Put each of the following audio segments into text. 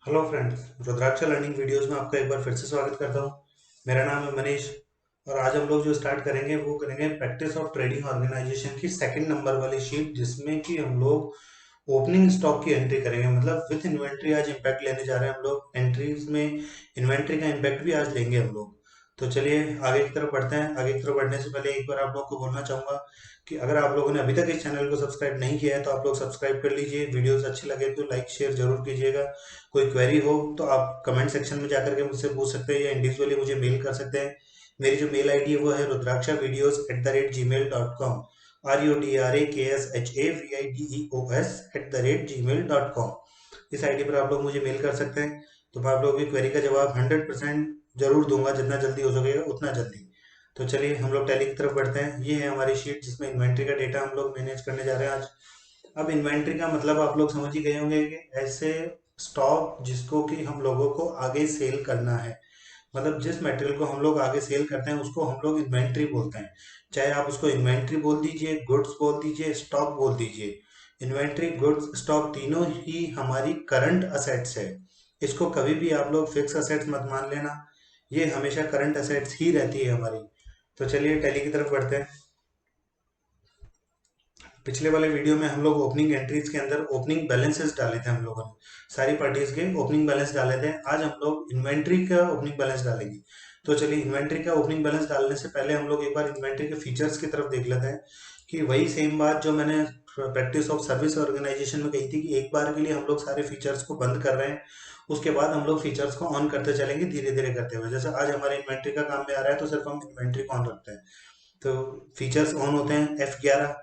Hello friends, Rudraksha learning videos में आपका एक बार फिर से स्वागत करता हूँ। मेरा नाम है मनीष और आज हम लोग जो स्टार्ट करेंगे वो करेंगे प्रैक्टिस ऑफ ट्रेडिंग ऑर्गेनाइजेशन की सेकंड नंबर वाली शीट, जिसमें कि हम लोग ओपनिंग स्टॉक की एंट्री करेंगे। मतलब विथ इन्वेंट्री आज इम्पैक्ट लेने जा रहे हैं हम लोग। एंट्रीज में इन्वेंट्री का इम्पैक्ट भी आज लेंगे हम लोग। तो चलिए आगे की तरफ बढ़ते हैं। आगे की तरफ बढ़ने से पहले एक बार आप लोग को बोलना चाहूंगा कि अगर आप लोगों ने अभी तक इस चैनल को सब्सक्राइब नहीं किया है तो आप लोग सब्सक्राइब कर लीजिए। वीडियोस अच्छे लगे तो लाइक शेयर जरूर कीजिएगा। कोई क्वेरी हो तो आप कमेंट सेक्शन में जाकर के मुझसे पूछ सकते हैं या इंडिविजुअली मुझे मेल कर सकते हैं। मेरी जो मेल आईडी है वो है rudrakshavideos@gmail.com। RUDRAKSHAVIDEOS@gmail.com। इस आईडी पर आप लोग मुझे मेल कर सकते हैं। तो मैं आप लोगों की क्वेरी का जवाब 100% जरूर दूंगा, जितना जल्दी हो सकेगा उतना जल्दी। तो चलिए हम लोग टैली की तरफ बढ़ते हैं। ये है हमारी शीट जिसमें इन्वेंट्री का डेटा हम लोग मैनेज करने जा रहे हैं आज। अब इन्वेंट्री का मतलब आप लोग समझ ही गए होंगे कि ऐसे स्टॉक जिसको कि हम लोगों को आगे सेल करना है। मतलब जिस मटेरियल को हम लोग आगे सेल करते हैं उसको हम लोग इन्वेंट्री बोलते हैं। चाहे आप उसको इन्वेंट्री बोल दीजिए, गुड्स बोल दीजिए, स्टॉक बोल दीजिए। इन्वेंट्री, गुड्स, स्टॉक तीनों ही हमारी करंट असेट्स है। इसको कभी भी आप लोग फिक्स असेट्स मत मान लेना। ये हमेशा करंट असेट्स ही रहती है हमारी। तो चलिए टैली की तरफ बढ़ते हैं। पिछले वाले वीडियो में हम लोग ओपनिंग एंट्रीज के अंदर ओपनिंग बैलेंसेस डाले थे हम लोगों ने। सारी पार्टीज के ओपनिंग बैलेंस डाले थे। आज हम लोग इन्वेंट्री का ओपनिंग बैलेंस डालेंगे। तो चलिए इन्वेंट्री का ओपनिंग बैलेंस डालने से पहले हम लोग एक बार इन्वेंट्री के फीचर्स की तरफ देख लेते हैं कि वही सेम बात जो मैंने प्रैक्टिस ऑफ सर्विस ऑर्गेनाइजेशन में कही थी कि एक बार के लिए हम लोग सारे फीचर्स को बंद कर रहे हैं, उसके बाद हम लोग फीचर्स को ऑन करते चलेंगे धीरे धीरे करते हुए। जैसे आज हमारे इन्वेंट्री का काम में आ रहा है तो सिर्फ हम इन्वेंट्री को ऑन रखते हैं। तो फीचर्स ऑन होते हैं F11।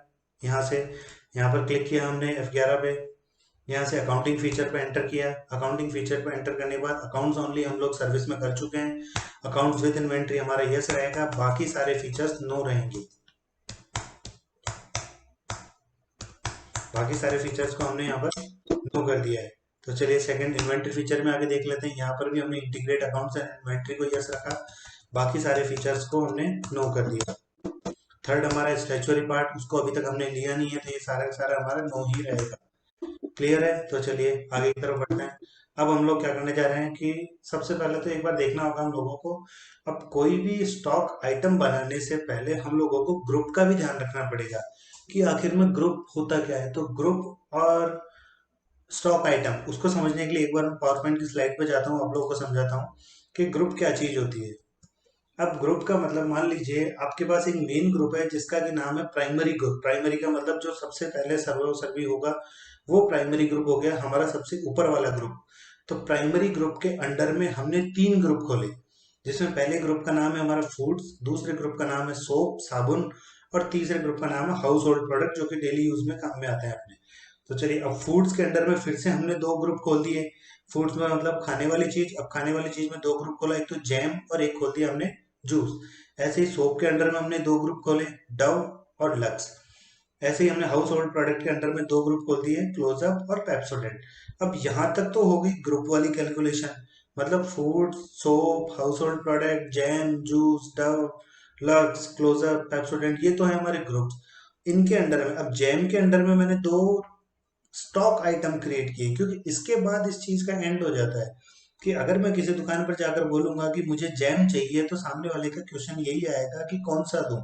यहाँ से यहाँ पर क्लिक किया हमने F11 पे। यहाँ से अकाउंटिंग फीचर पे एंटर किया। अकाउंटिंग फीचर पे एंटर करने के बाद अकाउंट्स ओनली हम लोग सर्विस में कर चुके हैं। अकाउंट्स विद इन्वेंट्री हमारा यस रहेगा, बाकी सारे फीचर्स नो रहेंगे। बाकी सारे फीचर्स को हमने यहाँ पर नो कर दिया है। तो चलिए सेकंड इन्वेंट्री फीचर में आगे देख लेते हैं। यहाँ पर भी हमने इंटीग्रेट अकाउंट्स एंड इन्वेंट्री को यस रखा, बाकी सारे फीचर्स को हमने नो कर दिया। थर्ड हमारा स्टैच्यूरी पार्ट, उसको अभी तक हमने लिया नहीं है तो ये सारा का सारा हमारा नो ही रहेगा। क्लियर है? तो चलिए आगे की तरफ बढ़ते हैं। अब हम लोग क्या करने जा रहे हैं कि सबसे पहले तो एक बार देखना होगा हम लोगों को। अब कोई भी स्टॉक आइटम बनाने से पहले हम लोगों को ग्रुप का भी ध्यान रखना पड़ेगा कि आखिर में ग्रुप होता क्या है। तो ग्रुप और स्टॉक आइटम, उसको समझने के लिए एक बार मैं पावर पॉइंट की स्लाइड पे जाता हूँ, आप लोगों को समझाता हूँ कि ग्रुप क्या चीज होती है। अब ग्रुप का मतलब मान लीजिए आपके पास एक मेन ग्रुप है जिसका कि नाम है प्राइमरी ग्रुप। प्राइमरी का मतलब जो सबसे पहले सर्वी होगा वो प्राइमरी ग्रुप हो गया, हमारा सबसे ऊपर वाला ग्रुप। तो प्राइमरी ग्रुप के अंडर में हमने तीन ग्रुप खोले, जिसमें पहले ग्रुप का नाम है हमारा फूड्स, दूसरे ग्रुप का नाम है सोप साबुन, और तीसरे ग्रुप का नाम है हाउस होल्ड प्रोडक्ट, जो कि डेली यूज में काम में आते हैं अपने। तो चलिए अब फूड्स के अंडर में फिर से हमने दो ग्रुप खोल दिए। फूड्स में मतलब खाने वाली चीज। अब खाने वाली चीज में दो ग्रुप खोला, एक तो जैम और एक खोल दिया हमने जूस। ऐसे ही सोप के अंडर में हमने दो ग्रुप खोले, डव और लक्स। ऐसे ही हमने हाउस होल्ड प्रोडक्ट के अंडर में दो ग्रुप खोल दिए, क्लोजअप और पेप्सोडेंट। अब यहाँ तक तो हो गई ग्रुप वाली कैलकुलेशन। मतलब food, soap, household product, jam, juice, Dove, Lux, Closeup, Pepsodent, ये तो है हमारे ग्रुप्स। इनके अंडर में अब जैम के अंडर में मैंने दो स्टॉक आइटम क्रिएट किए, क्योंकि इसके बाद इस चीज का एंड हो जाता है कि अगर मैं किसी दुकान पर जाकर बोलूंगा कि मुझे जैम चाहिए तो सामने वाले का क्वेश्चन यही आएगा कि कौन सा दूं,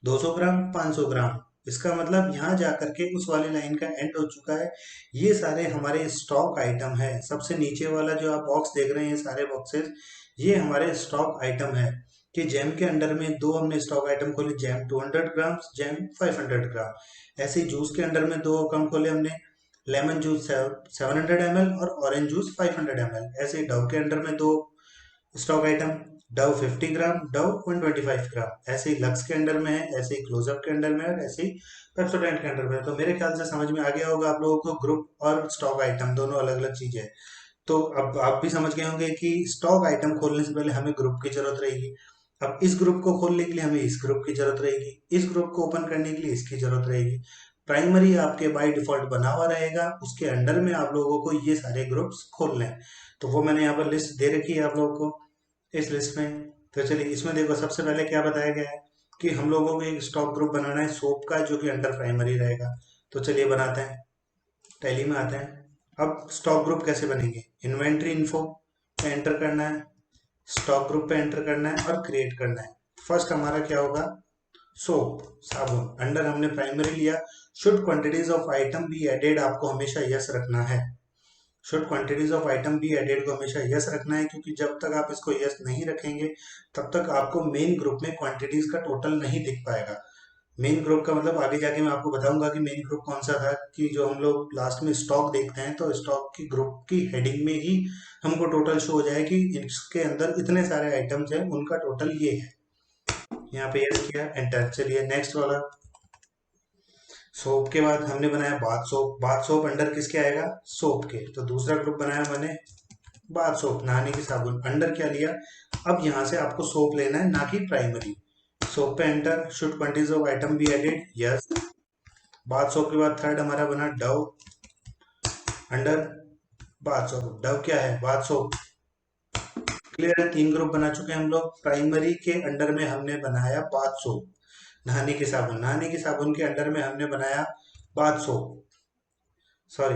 200 ग्राम, 500 ग्राम। इसका मतलब यहाँ जाकर के उस वाली लाइन का एंड हो चुका है। ये सारे हमारे स्टॉक आइटम है। सबसे नीचे वाला जो आप बॉक्स देख रहे हैं, ये सारे बॉक्सेस, ये हमारे स्टॉक आइटम है। कि जैम के अंडर में दो हमने स्टॉक आइटम खोले, जैम 200 ग्राम, जैम 500 ग्राम। ऐसे ही जूस के अंडर में दो अकाउंट खोले हमने, लेमन जूस 700 ml और ऑरेंज जूस 500 ml। ऐसे ही डव के अंडर में दो स्टॉक आइटम, डव 50 ग्राम, डव 125 ग्राम। ऐसे ही लक्स के अंडर में है, ऐसे ही क्लोजअप के अंडर में है, और ऐसे ही पेप्सोडेंट के अंडर में है। तो मेरे ख्याल से समझ में आ गया होगा आप लोगों को, ग्रुप और स्टॉक आइटम दोनों अलग अलग चीजें हैं। तो अब आप भी समझ गए होंगे कि स्टॉक आइटम खोलने से पहले हमें ग्रुप की जरूरत रहेगी। अब इस ग्रुप को खोलने के लिए हमें इस ग्रुप की जरूरत रहेगी, इस ग्रुप को ओपन करने के लिए इसकी जरूरत रहेगी। प्राइमरी आपके बाय डिफॉल्ट बना हुआ रहेगा, उसके अंडर में आप लोगों को ये सारे ग्रुप्स खोलने हैं। तो वो मैंने यहाँ पर लिस्ट दे रखी है आप लोगों को इस लिस्ट में। तो चलिए इसमें देखो सबसे पहले क्या बताया गया है कि हम लोगों को एक स्टॉक ग्रुप बनाना है सोप का, जो कि अंडर प्राइमरी रहेगा। तो चलिए बनाते हैं, टैली में आते हैं। अब स्टॉक ग्रुप कैसे बनेंगे, इन्वेंट्री इन्फो पे एंटर करना है, स्टॉक ग्रुप पे एंटर करना है और क्रिएट करना है। फर्स्ट हमारा क्या होगा, सोप साबुन, अंडर हमने प्राइमरी लिया। Should quantities of item be added, आपको हमेशा यस रखना है। Should quantities of item be added को हमेशा यस रखना है, क्योंकि जब तक आप इसको यस नहीं रखेंगे तब तक आपको मेन ग्रुप में क्वांटिटीज का टोटल नहीं दिख पाएगा। मेन ग्रुप का मतलब आगे जाके मैं आपको बताऊंगा कि मेन ग्रुप कौन सा था, कि जो हम लोग लास्ट में स्टॉक देखते हैं तो स्टॉक की ग्रुप की हेडिंग में ही हमको टोटल शो हो जाए कि इसके अंदर इतने सारे आइटम्स हैं, उनका टोटल ये है। यहाँ पे यस किया, एंटर। चलिए नेक्स्ट वाला, सोप के बाद हमने बनाया bath soap. Bath soap under किसके आएगा, सोप के। तो दूसरा ग्रुप बनाया मैंने बाथ सोप, नहाने की साबुन। अंडर क्या लिया, अब यहाँ से आपको सोप लेना है, ना कि प्राइमरी। सोप पे enter. Should quantities of item be added, yes. Bath soap के बाद थर्ड हमारा बना Dove, under bath soap. Dove क्या है, बाथ सोप। क्लियर है, 3 ग्रुप बना चुके हैं हम लोग। प्राइमरी के अंडर में हमने बनाया बाथ सोप, नहाने की साबुन। नहाने की साबुन के अंडर में हमने बनाया बाथ सोप, सॉरी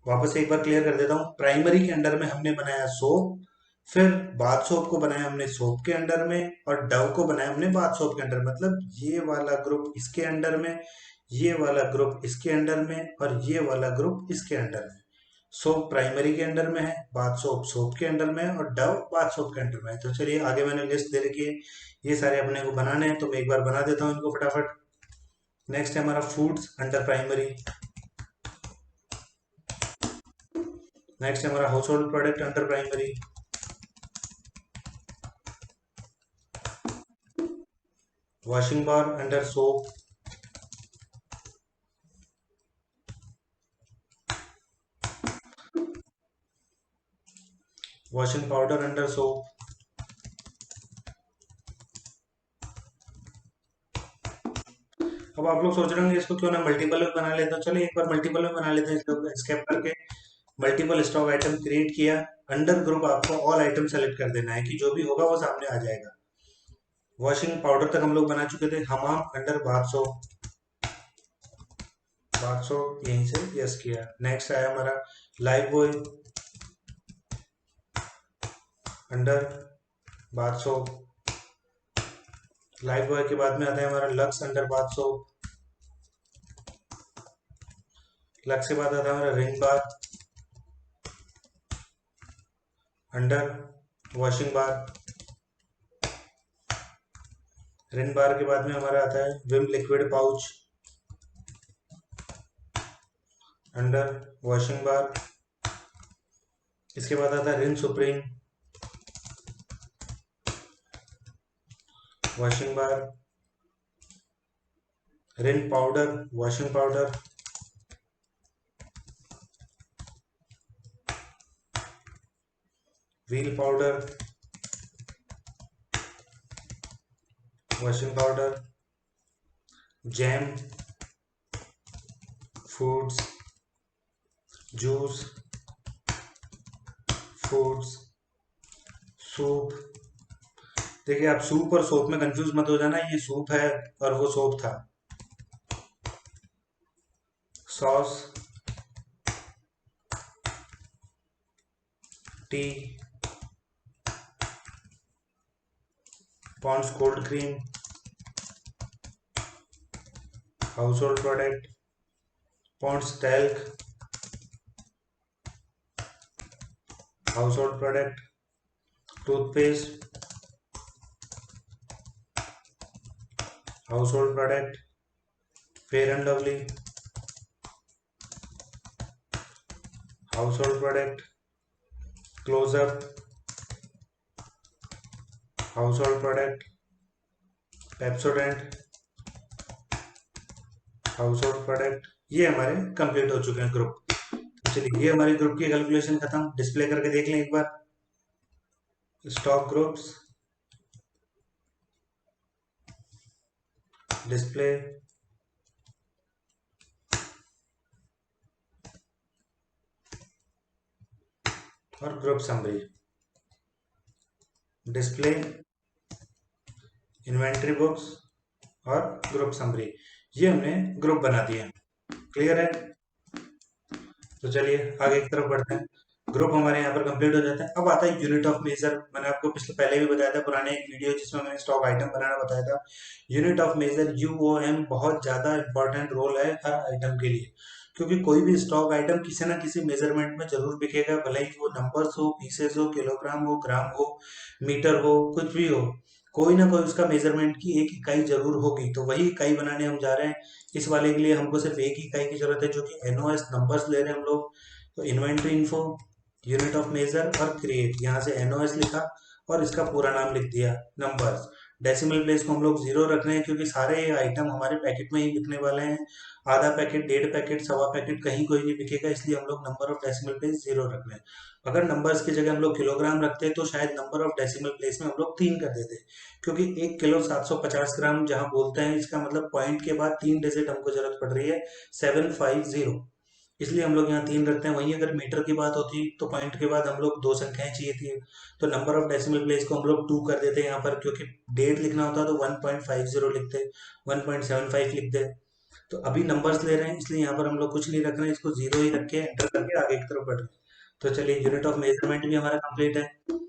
वापस एक बार क्लियर कर देता हूँ। प्राइमरी के अंडर में हमने बनाया सोप, फिर बाथ सोप को बनाया हमने सोप के अंडर में, और डव को बनाया हमने बाथ सोप के अंडर। मतलब ये वाला ग्रुप इसके अंडर में, ये वाला ग्रुप इसके अंडर में, और ये वाला ग्रुप इसके अंडर में। सोप प्राइमरी के अंडर में है, बाथ सोप सोप के अंडर में है, और डव बाथ सोप के अंडर में है। तो चलिए आगे मैंने लिस्ट दे रखी है, ये सारे अपने को बनाने हैं, तो मैं एक बार बना देता हूँ इनको फटाफट। नेक्स्ट है हमारा फूड्स अंडर प्राइमरी। नेक्स्ट है हमारा household product under primary. Washing bar under soap. Washing powder under soap. अब आप लोग सोच रहे होंगे इसको क्यों ना मल्टीपल में बना लेते हो। चलिए एक बार मल्टीपल में बना लेते हैं इसको, एस्केप करके मल्टीपल स्टॉक आइटम क्रिएट किया। अंडर ग्रुप आपको ऑल आइटम सेलेक्ट कर देना है, कि जो भी होगा वो सामने आ जाएगा। वॉशिंग पाउडर तक हम लोग बना चुके थे। हमाम under bath soap, bath soap यहीं से यस किया। नेक्स्ट आया हमारा life boy under bath soap. Life boy के बाद में आता है हमारा lux under bath soap. Lux के बाद आता है हमारा रिन बार अंडर वॉशिंग बार। रिन बार के बाद में हमारा आता है Vim liquid pouch under washing bar. इसके बाद आता है Rin supreme washing bar. Rin powder washing powder. Wheel powder washing powder. Jam foods juice foods soup. देखिए आप सूप और सोप में कंफ्यूज मत हो जाना, ये सूप है और वो सोप था। सॉस टी Pond's cold cream household product Pond's talc household product. Toothpaste household product. Fair and lovely household product. Closeup household product. Pepsodent household product. ये हमारे complete हो चुके हैं group. चलिए ये हमारी group की calculation खत्म। डिस्प्ले करके देख लें एक बार स्टॉक ग्रुप्स डिस्प्ले और group summary. Display inventory books और ग्रुप समरी, ये हमने ग्रुप बना दिए। क्लियर है। तो चलिए आगे की तरफ बढ़ते हैं। ग्रुप हमारे यहाँ पर कंप्लीट हो जाता है। अब आता है यूनिट ऑफ मेजर। मैंने आपको पिछले पहले भी बताया था, पुराने एक वीडियो जिसमें मैंने स्टॉक आइटम बनाना बताया था। यूनिट ऑफ मेजर यूओएम बहुत ज्यादा इंपॉर्टेंट रोल है हर आइटम के लिए, क्योंकि कोई भी स्टॉक आइटम किसी ना किसी मेजरमेंट में जरूर बिकेगा, भले ही वो नंबर्स हो, पीसेस हो, किलोग्राम हो, ग्राम हो, मीटर हो, कुछ भी हो, कोई ना कोई उसका मेजरमेंट की एक इकाई जरूर होगी। तो वही इकाई बनाने हम जा रहे हैं। इस वाले के लिए हमको सिर्फ एक इकाई की जरूरत है, जो कि एनओएस नंबर्स ले रहे हैं हम लोग। तो inventory info, unit of measure और क्रिएट, यहाँ से एनओएस लिखा और इसका पूरा नाम लिख दिया नंबर्स। डेसिमल प्लेस को हम लोग जीरो रख रहे हैं, क्योंकि सारे आइटम हमारे पैकेट में ही बिकने वाले हैं। आधा पैकेट, डेढ़ पैकेट, सवा पैकेट कहीं कोई नहीं बिकेगा, इसलिए हम लोग number of decimal place zero रख रहे हैं। अगर नंबर्स की जगह हम लोग किलोग्राम रखते तो शायद नंबर ऑफ डेसिमल प्लेस में हम लोग 3 कर देते, क्योंकि 1 किलो 750 ग्राम जहां बोलते हैं, इसका मतलब पॉइंट के बाद 3 डिजिट हमको जरूरत पड़ रही है, 750, इसलिए हम लोग यहाँ 3 रखते हैं। वहीं अगर मीटर की बात होती तो पॉइंट के बाद हम लोग 2 संख्याएं चाहिए थी, तो नंबर ऑफ डेसिमल प्लेस को हम लोग 2 कर देते हैं यहाँ पर, क्योंकि डेढ़ लिखना होता तो 1.50 लिखते, 1.75 लिखते। तो अभी नंबर्स ले रहे हैं, इसलिए यहाँ पर हम लोग कुछ नहीं रख रहे हैं, इसको जीरो ही रख के एंटर करके आगे की तरफ बढ़ रहे हैं। तो चलिए यूनिट ऑफ मेजरमेंट भी हमारा कंप्लीट है।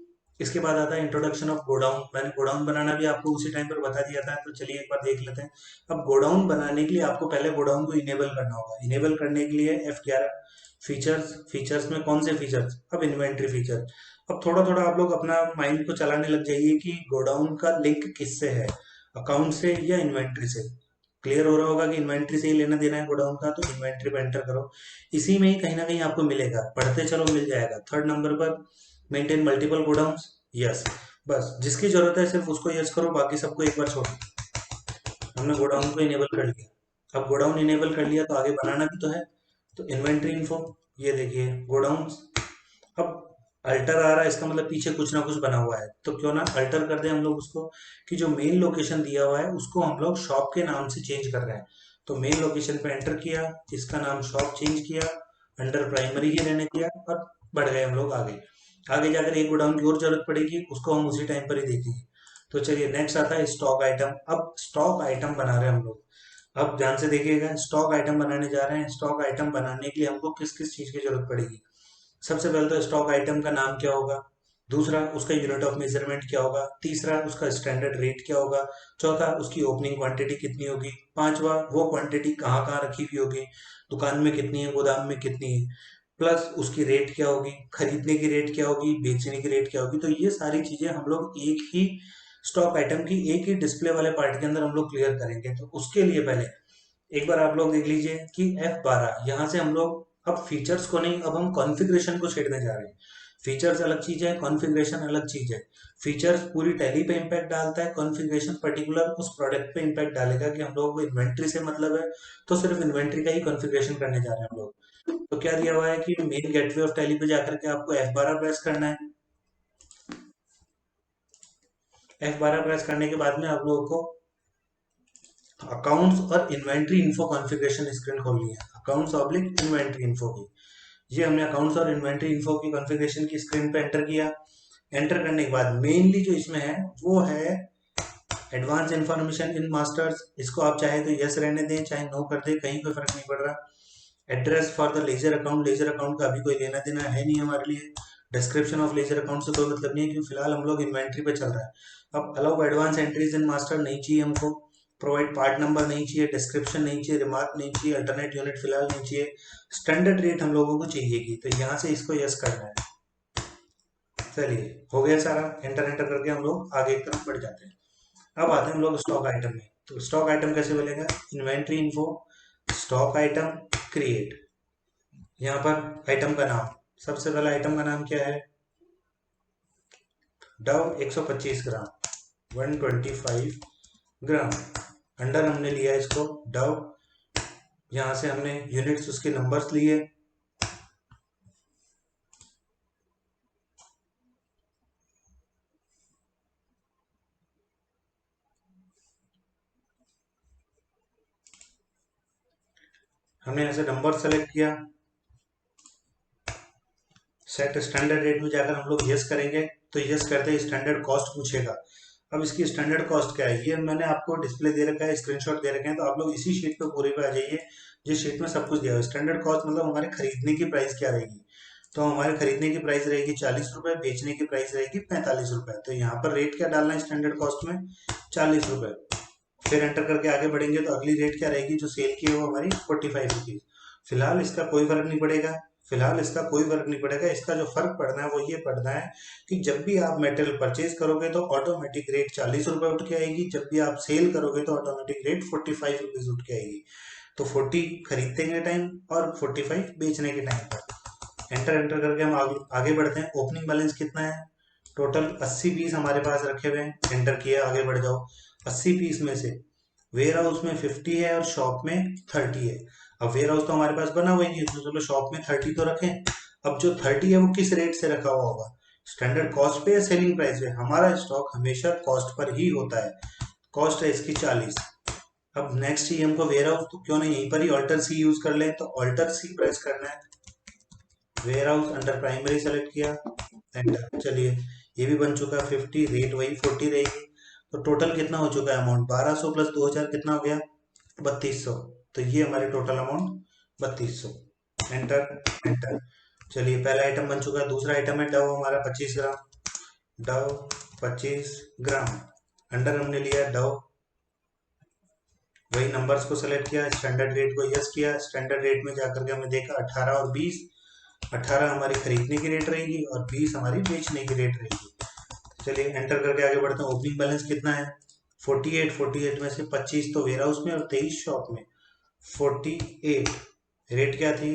इसके बाद आता है इंट्रोडक्शन ऑफ गोडाउन। मैंने गोडाउन बनाना भी आपको उसी टाइम पर बता दिया था, तो चलिए एक बार देख लेते हैं। अब गोडाउन बनाने के लिए आपको पहले गोडाउन को इनेबल करना होगा। इनेबल करने के लिए F11, फीचर्स, फीचर्स में कौन से फीचर्स, अब इन्वेंट्री फीचर। अब थोड़ा थोड़ा आप लोग अपना माइंड को चलाने लग जाइए कि गोडाउन का लिंक किससे है, अकाउंट से या इन्वेंट्री से। क्लियर हो रहा होगा कि इन्वेंट्री से ही लेना देना है गोडाउन का, तो इन्वेंट्री पे एंटर करो। इसी में ही कहीं ना कहीं आपको मिलेगा, पढ़ते चलो मिल जाएगा। थर्ड नंबर पर मेंटेन मल्टीपल गोडाउन्स, यस। बस जिसकी जरूरत है सिर्फ उसको यस करो, बाकी सबको एक बार छोड़ो। हमने गोडाउन को इनेबल कर लिया। अब गोडाउन इनेबल कर लिया तो आगे बनाना भी तो है। तो इन्वेंट्री इन्फो, ये देखिए गोडाउन। अब अल्टर आ रहा है, इसका मतलब पीछे कुछ ना कुछ बना हुआ है, तो क्यों ना अल्टर कर दें हम लोग उसको, कि जो मेन लोकेशन दिया हुआ है उसको हम लोग शॉप के नाम से चेंज कर रहे हैं। तो मेन लोकेशन पे एंटर किया, इसका नाम शॉप चेंज किया, अंडर प्राइमरी ही रहने दिया, और बढ़ गए हम लोग आगे। आगे जाकर एक गोडाउन की और जरूरत पड़ेगी, उसको हम उसी टाइम पर ही देखेंगे। तो चलिए नेक्स्ट आता है स्टॉक आइटम। अब स्टॉक आइटम बना रहे हैं हम लोग। अब ध्यान से देखिएगा, स्टॉक आइटम बनाने जा रहे हैं। स्टॉक आइटम बनाने के लिए हमको किस किस चीज की जरूरत पड़ेगी। सबसे पहले तो स्टॉक आइटम का नाम क्या होगा, दूसरा उसका यूनिट ऑफ मेजरमेंट क्या होगा, तीसरा उसका स्टैंडर्ड रेट क्या होगा, चौथा उसकी ओपनिंग क्वांटिटी कितनी होगी, पांचवा वो क्वांटिटी कहाँ कहाँ रखी हुई होगी, दुकान में कितनी है, गोदाम में कितनी है, प्लस उसकी रेट क्या होगी, खरीदने की रेट क्या होगी, बेचने की रेट क्या होगी। तो ये सारी चीजें हम लोग एक ही स्टॉक आइटम की एक ही डिस्प्ले वाले पार्ट के अंदर हम लोग क्लियर करेंगे। तो उसके लिए पहले एक बार आप लोग देख लीजिए कि F12 यहाँ से हम लोग अब फीचर्स को नहीं, अब हम कॉन्फ़िगरेशन को छेड़ने जा रहे हैं। फीचर्स अलग चीज है, कॉन्फ़िगरेशन अलग चीज है। फीचर्स पूरी टैली पे इम्पैक्ट डालता है, कॉन्फ़िगरेशन पर्टिकुलर उस प्रोडक्ट पे इम्पैक्ट डालेगा, कि हम लोगों को इन्वेंट्री से मतलब है तो सिर्फ इन्वेंट्री का ही कॉन्फ़िगरेशन करने जा रहे हैं हम लोग। तो क्या दिया हुआ है कि मेन गेटवे ऑफ टैली पे जाकर के आपको F12 प्रेस करना है। F12 प्रेस करने के बाद में आप लोगों को अकाउंट्स और इन्वेंट्री इन्फो कॉन्फ़िगरेशन स्क्रीन खोलनी है, अकाउंट्स ऑब्लिक इन्वेंट्री इन्फो की। ये हमने अकाउंट्स और इन्वेंट्री इन्फो की कॉन्फ़िगरेशन की स्क्रीन पे एंटर किया। एंटर करने के बाद मेनली जो इसमें है वो है एडवांस इंफॉर्मेशन इन मास्टर्स। इसको आप चाहे तो यस रहने दें, चाहे नो कर दें, कहीं कोई फर्क नहीं पड़ रहा। Address for the ledger account, ledger account का अभी कोई लेना देना है नहीं हमारे लिए। डिस्क्रिप्शन ऑफ लेजर अकाउंट से कोई मतलब नहीं है, क्योंकि फिलहाल हम लोग इन्वेंट्री पे चल रहा है। अब allow advance entries in master नहीं चाहिए हमको, प्रोवाइड पार्ट नंबर नहीं चाहिए, डिस्क्रिप्शन नहीं चाहिए, रिमार्क नहीं चाहिए, अल्टरनेट यूनिट फिलहाल नहीं चाहिए, स्टैंडर्ड रेट हम लोगों को चाहिएगी, तो यहाँ से इसको यस करना है। चलिए हो गया सारा, एंटर एंटर करके हम लोग आगे की तरफ बढ़ जाते हैं। अब आते हैं हम लोग स्टॉक आइटम में। तो स्टॉक आइटम कैसे बनेगा, inventory info, stock item, create. यहाँ पर आइटम का नाम, सबसे पहला आइटम का नाम क्या है, डव 125 ग्राम, 125 ग्राम। अंडर हमने लिया इसको डव, यहाँ से हमने यूनिट्स उसके नंबर्स लिए। हमने ऐसे नंबर सेलेक्ट किया। सेट स्टैंडर्ड रेट में जाकर हम लोग यस करेंगे, तो यस करते ही स्टैंडर्ड कॉस्ट पूछेगा। अब इसकी स्टैंडर्ड कॉस्ट क्या है, ये मैंने आपको डिस्प्ले दे रखा है, स्क्रीनशॉट दे रखे हैं, तो आप लोग इसी शीट पे पूरे पे आ जाइए जिस शीट में सब कुछ दिया हुआ है। स्टैंडर्ड कॉस्ट मतलब हमारे खरीदने की प्राइस क्या रहेगी, तो हमारे खरीदने की प्राइस रहेगी 40 रुपए, बेचने की प्राइस रहेगी 45 रुपए। तो यहाँ पर रेट क्या डालना है स्टैंडर्ड कॉस्ट में, 40 रुपए। फिर एंटर करके आगे बढ़ेंगे तो अगली रेट क्या रहेगी जो सेल की है वो हमारी 45 रुपीज। फिलहाल इसका कोई फर्क नहीं पड़ेगा, फिलहाल इसका कोई फर्क नहीं पड़ेगा। इसका जो फर्क पड़ना है वो ये पड़ना है कि जब भी आप मेटेरियल परचेज करोगे तो ऑटोमेटिक रेट 40 रुपए उठ के आएगी, जब भी आप सेल करोगे तो ऑटोमेटिक रेट 45 रुपीज उठ के आएगी। तो 40 खरीदने के टाइम और 45 बेचने के टाइम पर। एंटर एंटर करके हम आगे बढ़ते हैं। ओपनिंग बैलेंस कितना है, टोटल 80 पीस हमारे पास रखे हुए हैं। एंटर किया, आगे बढ़ जाओ। 80 पीस में से वेयर हाउस में 50 है और शॉप में 30 है। अब वेयर हाउस तो हमारे पास बना हुआ ही नहीं है, तो चलो शॉप में 30 तो रखें। अब जो 30 है वो किस रेट से रखा हुआ होगा, स्टैंडर्ड कॉस्ट पे या सेलिंग प्राइस पे। हमारा स्टॉक हमेशा कॉस्ट पर ही होता है, कॉस्ट है इसकी 40। अब नेक्स्ट ही हमको वेयर हाउस, तो क्यों नहीं यहीं पर ही ऑल्टर सी यूज कर ले, तो ऑल्टर सी प्रेस करना है। Warehouse under primary select किया, एंटर। चलिए ये भी बन चुका है 50, रेट वही 40 रहेगी। तो टोटल कितना हो चुका है अमाउंट, 1200 प्लस 2000 कितना हो गया, 3200। तो ये हमारे टोटल अमाउंट 3200। Enter enter. चलिए पहला आइटम बन चुका है। दूसरा आइटम है डव हमारा 25 ग्राम, डव 25 ग्राम। अंडर हमने लिया डव, वही नंबर्स को सेलेक्ट किया, स्टैंडर्ड रेट को यस किया। स्टैंडर्ड रेट में जाकर के हमने देखा 18 और 20। 18 हमारी खरीदने की रेट रहेगी और 20 हमारी बेचने की रेट रहेगी। चलिए एंटर करके आगे बढ़ते हैं। ओपनिंग बैलेंस कितना है, 48। 48 में से 25 तो वेयर हाउस में और 23 शॉप में। 48 रेट क्या थी,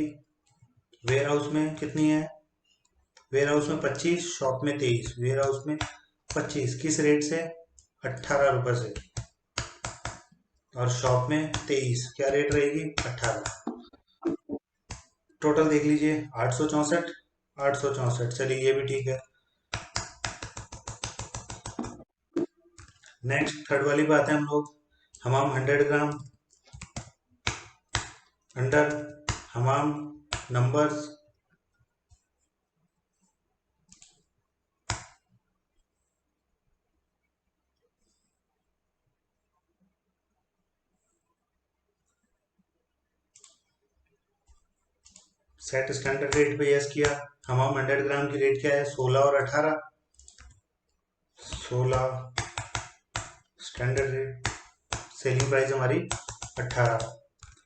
वेयर हाउस में कितनी है, वेयर हाउस में 25, शॉप में 23। वेयर हाउस में 25 किस रेट से, 18 रुपए से, और शॉप में 23 क्या रेट रहेगी, 18। टोटल देख लीजिए 864, 864। चलिए ये भी ठीक है। नेक्स्ट थर्ड वाली बात है हम लोग, हमाम 100 ग्राम, अंडर हमाम नंबर्स, सेट स्टैंडर्ड रेट पे यस किया। हमाम 100 ग्राम की रेट क्या है, 16 और 18। 16 स्टैंडर्ड रेट, सेलिंग प्राइस हमारी 18।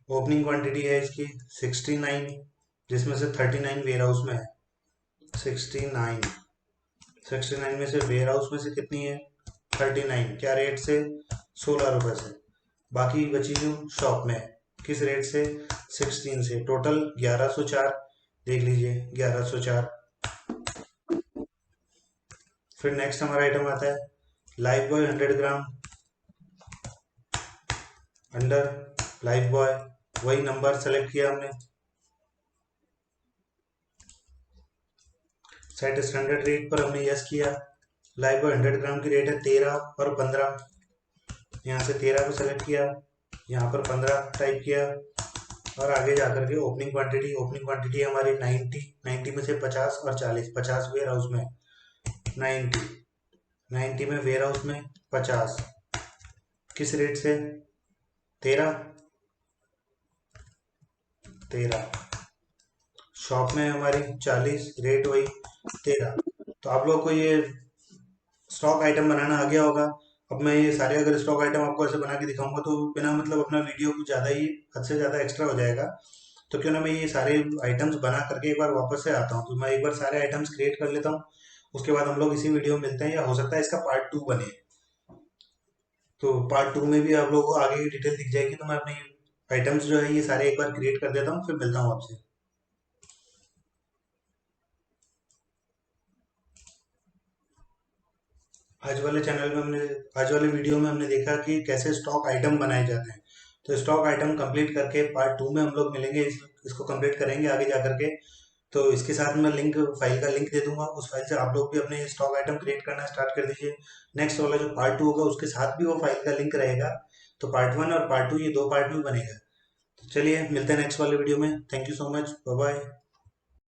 ओपनिंग क्वांटिटी है इसकी 69, जिसमें से 39 वेयर हाउस में है। 69, 69 में से वेयर हाउस में से कितनी है, 39 क्या रेट से, 16 रुपए से। बाकी बची जो शॉप में किस रेट से, 16 से। टोटल 1104, देख लीजिए 1104। फिर नेक्स्ट हमारा आइटम आता है लाइफ बॉय 100 ग्राम, अंडर लाइफ बॉय, वही नंबर सेलेक्ट किया हमने। सेट स्टैंडर्ड रेट पर हमने यस किया। लाइफ बॉय 100 ग्राम की रेट है 13 और 15। यहाँ से 13 को सेलेक्ट किया, यहाँ पर 15 टाइप किया, और आगे जाकर के ओपनिंग क्वांटिटी, ओपनिंग क्वांटिटी हमारी 90। 90 में से 50 और 40। 50 वेयर हाउस में, 90, 90 में वेयर हाउस में 50 किस रेट से, 13, 13। शॉप में हमारी 40, रेट वही 13। तो आप लोग को ये स्टॉक आइटम बनाना आ गया होगा। अब मैं ये सारे अगर स्टॉक आइटम आपको ऐसे बना के दिखाऊंगा तो बिना मतलब अपना वीडियो कुछ ज़्यादा ही, हद से ज़्यादा एक्स्ट्रा हो जाएगा। तो क्यों ना मैं ये सारे आइटम्स बना करके एक बार वापस से आता हूँ, तो मैं एक बार सारे आइटम्स क्रिएट कर लेता हूँ। उसके बाद हम लोग इसी वीडियो में मिलते हैं, या हो सकता है इसका पार्ट 2 बने। तो पार्ट 2 में भी आप लोगों को आगे की डिटेल दिख जाएगी। तो मैं अपने आइटम्स जो है ये सारे एक बार क्रिएट कर देता हूँ, फिर मिलता हूँ आपसे। आज वाले वीडियो में हमने देखा कि कैसे स्टॉक आइटम बनाए जाते हैं। तो स्टॉक आइटम कंप्लीट करके पार्ट 2 में हम लोग मिलेंगे, इसको कंप्लीट करेंगे आगे जा करके। तो इसके साथ मैं लिंक, फाइल का लिंक दे दूंगा, उस फाइल से आप लोग भी अपने स्टॉक आइटम क्रिएट करना स्टार्ट कर दीजिए। नेक्स्ट वाला जो पार्ट 2 होगा उसके साथ भी वो फाइल का लिंक रहेगा। तो पार्ट 1 और पार्ट 2 ये दो पार्ट में बनेगा। तो चलिए मिलते हैं नेक्स्ट वाले वीडियो में। Thank you so much, bye bye.